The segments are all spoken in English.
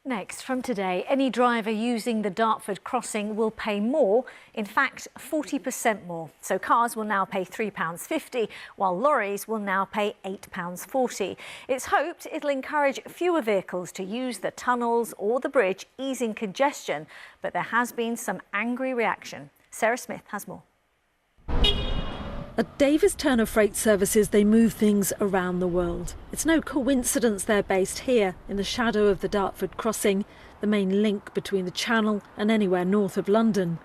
Next, from today, any driver using the Dartford crossing will pay more, in fact 40% more. So cars will now pay £3.50, while lorries will now pay £8.40. It's hoped it'll encourage fewer vehicles to use the tunnels or the bridge, easing congestion. But there has been some angry reaction. Sarah Smith has more. At Davis Turner Freight Services, they move things around the world. It's no coincidence they're based here, in the shadow of the Dartford crossing, the main link between the Channel and anywhere north of London.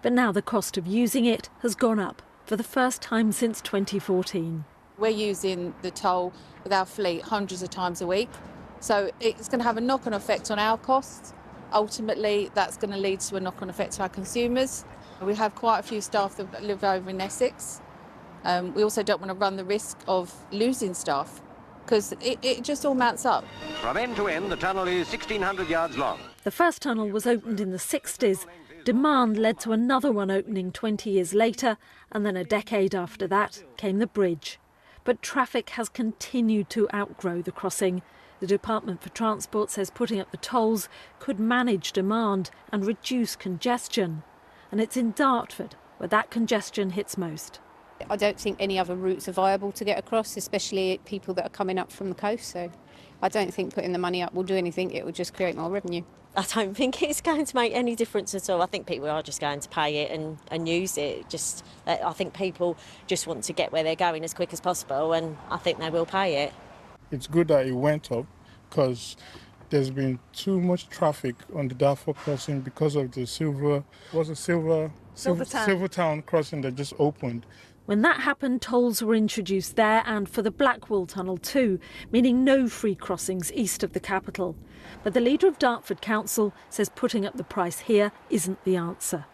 But now the cost of using it has gone up for the first time since 2014. We're using the toll with our fleet hundreds of times a week, so it's going to have a knock-on effect on our costs. Ultimately, that's going to lead to a knock-on effect to our consumers. We have quite a few staff that live over in Essex. We also don't want to run the risk of losing staff because it just all mounts up. From end to end, the tunnel is 1,600 yards long. The first tunnel was opened in the 60s. Demand led to another one opening 20 years later, and then a decade after that came the bridge. But traffic has continued to outgrow the crossing. The Department for Transport says putting up the tolls could manage demand and reduce congestion. And it's in Dartford where that congestion hits most. I don't think any other routes are viable to get across, especially people that are coming up from the coast. So I don't think putting the money up will do anything. It will just create more revenue. I don't think it's going to make any difference at all. I think people are just going to pay it and use it. I think people just want to get where they're going as quick as possible, and I think they will pay it. It's good that it went up because there's been too much traffic on the Dartford crossing because of the Silvertown crossing that just opened. When that happened, tolls were introduced there and for the Blackwall Tunnel too, meaning no free crossings east of the capital. But the leader of Dartford Council says putting up the price here isn't the answer.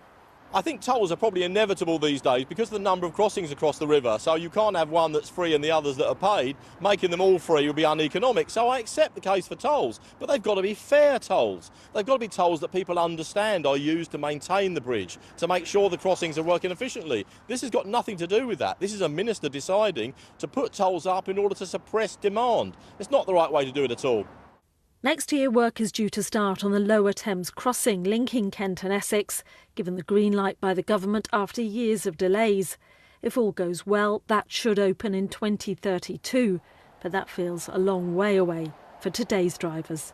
I think tolls are probably inevitable these days because of the number of crossings across the river. So you can't have one that's free and the others that are paid. Making them all free would be uneconomic. So I accept the case for tolls, but they've got to be fair tolls. They've got to be tolls that people understand are used to maintain the bridge, to make sure the crossings are working efficiently. This has got nothing to do with that. This is a minister deciding to put tolls up in order to suppress demand. It's not the right way to do it at all. Next year, work is due to start on the Lower Thames crossing linking Kent and Essex, given the green light by the government after years of delays. If all goes well, that should open in 2032, but that feels a long way away for today's drivers.